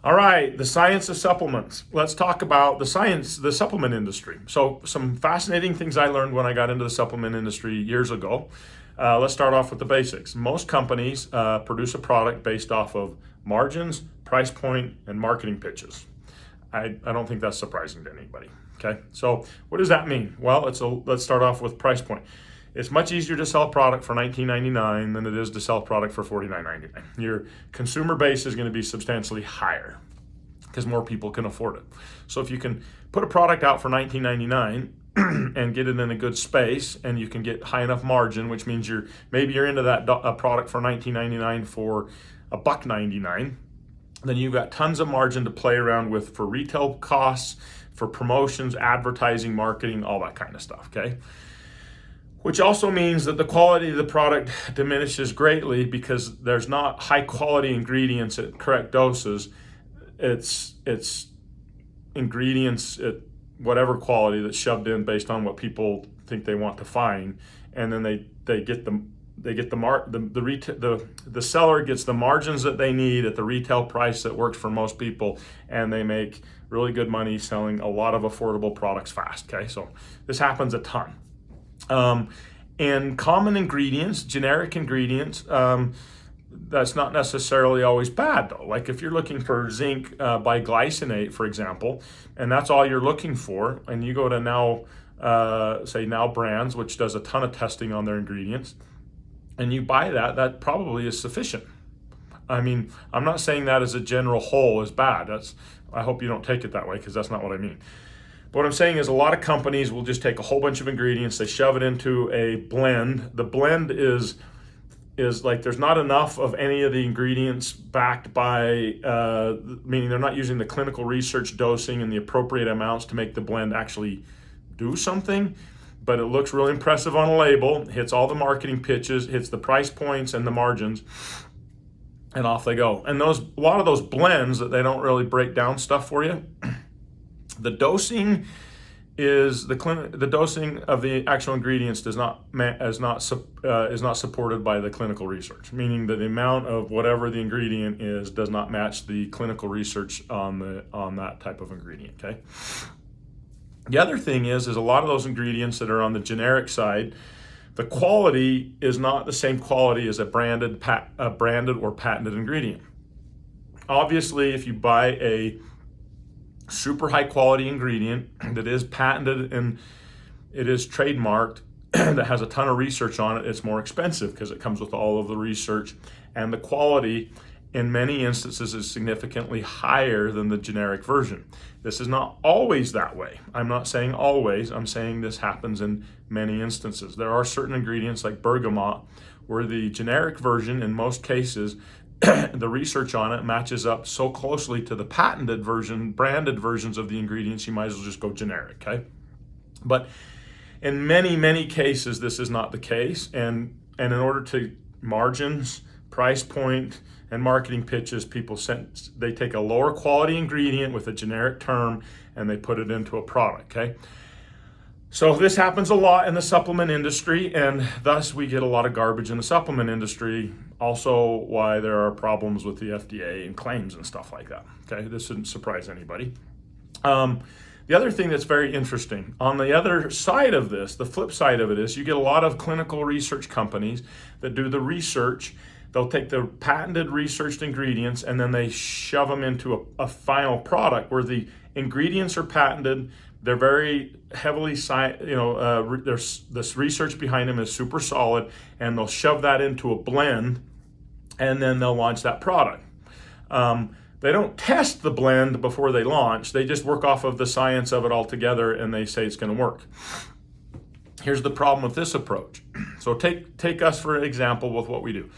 All right, the science of supplements. Let's talk about the supplement industry. So, some fascinating things I learned when I got into the supplement industry years ago. Let's start off with the basics. Most companies produce a product based off of margins, price point, and marketing pitches. I don't think that's surprising to anybody. Okay, so what does that mean? Well, let's start off with price point. It's much easier to sell a product for $19.99 than it is to sell a product for $49.99. Your consumer base is going to be substantially higher because more people can afford it. So if you can put a product out for $19.99 and get it in a good space, and you can get high enough margin, which means maybe you're into that product for $19.99 for $1.99, then you've got tons of margin to play around with for retail costs, for promotions, advertising, marketing, all that kind of stuff. Okay. Which also means that the quality of the product diminishes greatly because there's not high quality ingredients at correct doses. It's ingredients at whatever quality that's shoved in based on what people think they want to find, and then the seller gets the margins that they need at the retail price that works for most people, and they make really good money selling a lot of affordable products fast. Okay, so this happens a ton. And common ingredients, generic ingredients, that's not necessarily always bad though. Like if you're looking for zinc biglycinate, for example, and that's all you're looking for, and you go to Now Brands, which does a ton of testing on their ingredients, and you buy that probably is sufficient. I mean, I'm not saying that as a general whole is bad. I hope you don't take it that way, because that's not what I mean. But what I'm saying is a lot of companies will just take a whole bunch of ingredients, they shove it into a blend. The blend is like there's not enough of any of the ingredients backed by, meaning they're not using the clinical research dosing and the appropriate amounts to make the blend actually do something. But it looks really impressive on a label, hits all the marketing pitches, hits the price points and the margins, and off they go. And a lot of those blends that they don't really break down stuff for you, the dosing the dosing of the actual ingredients is not supported by the clinical research, meaning that the amount of whatever the ingredient is does not match the clinical research on that type of ingredient. Okay. The other thing is a lot of those ingredients that are on the generic side, the quality is not the same quality as a branded or patented ingredient. Obviously, if you buy a super high quality ingredient that is patented and it is trademarked that has a ton of research on it, it's more expensive because it comes with all of the research, and the quality in many instances is significantly higher than the generic version. This is not always that way. I'm not saying always, I'm saying this happens in many instances. There are certain ingredients like bergamot where the generic version in most cases the research on it matches up so closely to the patented version, branded versions of the ingredients, you might as well just go generic, okay? But in many, many cases, this is not the case. And in order to margins, price point, and marketing pitches, they take a lower quality ingredient with a generic term and they put it into a product, okay? So this happens a lot in the supplement industry, and thus we get a lot of garbage in the supplement industry. Also why there are problems with the FDA and claims and stuff like that. Okay, this shouldn't surprise anybody. The other thing that's very interesting, on the other side of this, the flip side of it is you get a lot of clinical research companies that do the research. They'll take the patented researched ingredients and then they shove them into a final product where the ingredients are patented. They're very heavily, there's this research behind them is super solid, and they'll shove that into a blend, and then they'll launch that product. They don't test the blend before they launch. They just work off of the science of it all together, and they say it's going to work. Here's the problem with this approach. So take us for an example with what we do.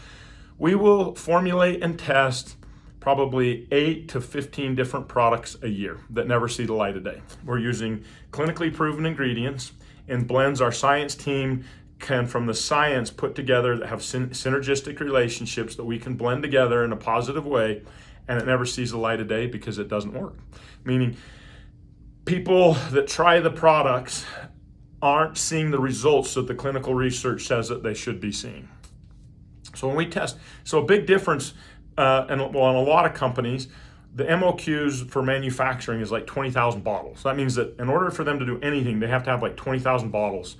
We will formulate and test probably 8 to 15 different products a year that never see the light of day. We're using clinically proven ingredients in blends our science team can, from the science, put together that have synergistic relationships that we can blend together in a positive way, and it never sees the light of day because it doesn't work. Meaning people that try the products aren't seeing the results that the clinical research says that they should be seeing. So when we test, so a big difference on a lot of companies, the MOQs for manufacturing is like 20,000 bottles. That means that in order for them to do anything, they have to have like 20,000 bottles.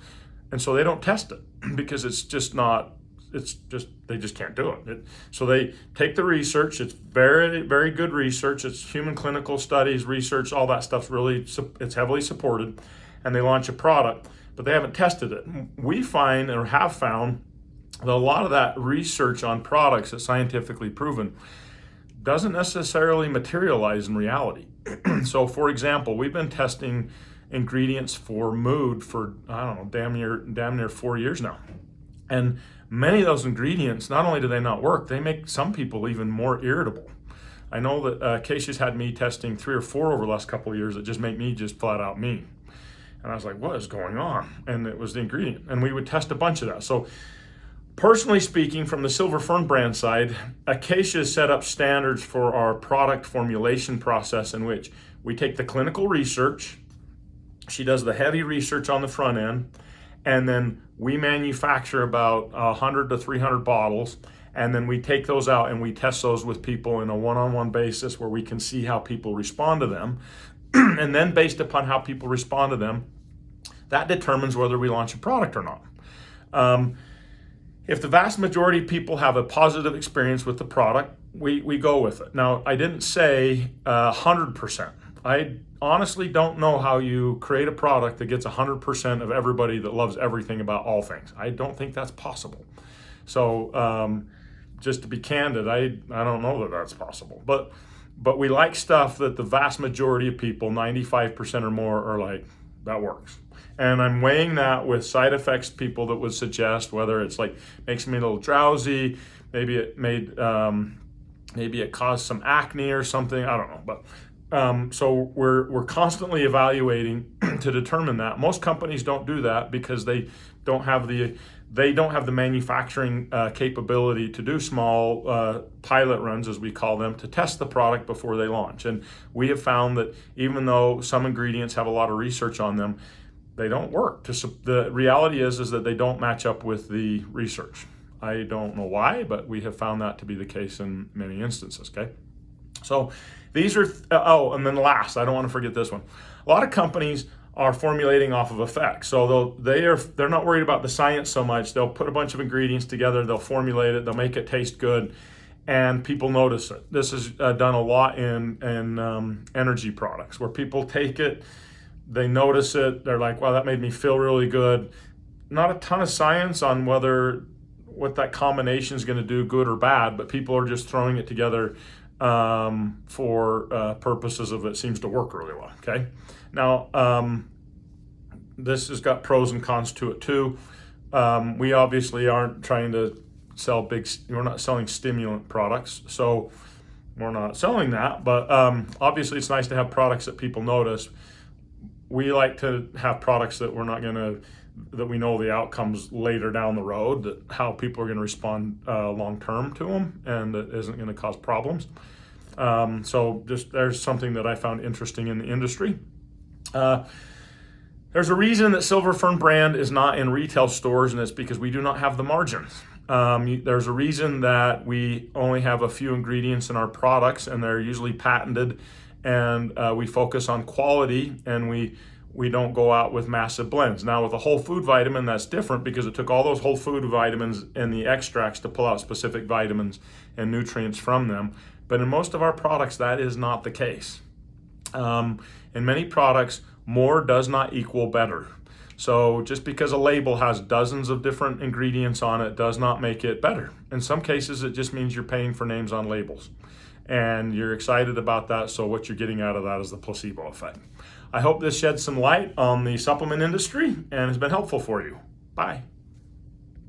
And so they don't test it because it's just not, they just can't do it. So they take the research. It's very, very good research. It's human clinical studies, research, all that stuff's really, it's heavily supported. And they launch a product, but they haven't tested it. We find, or have found, that a lot of that research on products that's scientifically proven doesn't necessarily materialize in reality. So for example, we've been testing ingredients for mood for, I don't know, damn near 4 years now. And many of those ingredients, not only do they not work, they make some people even more irritable. I know that Casey's had me testing 3 or 4 over the last couple of years that just make me just flat out mean. And I was like, what is going on? And it was the ingredient. And we would test a bunch of that. So personally speaking, from the Silver Fern brand side, Acacia set up standards for our product formulation process in which we take the clinical research, she does the heavy research on the front end, and then we manufacture about 100 to 300 bottles, and then we take those out and we test those with people in a one-on-one basis where we can see how people respond to them. And then based upon how people respond to them, that determines whether we launch a product or not. If the vast majority of people have a positive experience with the product, we go with it. Now, I didn't say 100%. I honestly don't know how you create a product that gets 100% of everybody that loves everything about all things. I don't think that's possible. So just to be candid, I don't know that that's possible. But we like stuff that the vast majority of people, 95% or more, are like, that works. And I'm weighing that with side effects people that would suggest, whether it's like makes me a little drowsy, maybe it caused some acne or something, I don't know. But so we're constantly evaluating to determine that. Most companies don't do that because they don't have the manufacturing capability to do small pilot runs, as we call them, to test the product before they launch. And we have found that even though some ingredients have a lot of research on them, they don't work. The reality is that they don't match up with the research. I don't know why, but we have found that to be the case in many instances, okay? So these are, and then last, I don't want to forget this one. A lot of companies are formulating off of effects. So they're not worried about the science so much. They'll put a bunch of ingredients together, they'll formulate it, they'll make it taste good, and people notice it. This is done a lot in energy products, where people take it, they notice it, they're like, wow, that made me feel really good. Not a ton of science on what that combination is going to do, good or bad, but people are just throwing it together for purposes of it seems to work really well, okay? Now, this has got pros and cons to it too. We obviously aren't trying to sell we're not selling stimulant products, so we're not selling that, but obviously it's nice to have products that people notice. We like to have products that that we know the outcomes later down the road, that how people are going to respond long-term to them, and it isn't going to cause problems. So just there's something that I found interesting in the industry. There's a reason that Silver Fern brand is not in retail stores, and it's because we do not have the margins. There's a reason that we only have a few ingredients in our products, and they're usually patented, and we focus on quality, and we don't go out with massive blends. Now with a whole food vitamin, that's different because it took all those whole food vitamins and the extracts to pull out specific vitamins and nutrients from them. But in most of our products, that is not the case. In many products, more does not equal better. So just because a label has dozens of different ingredients on it does not make it better. In some cases, it just means you're paying for names on labels. And you're excited about that, so what you're getting out of that is the placebo effect. I hope this sheds some light on the supplement industry and has been helpful for you. Bye.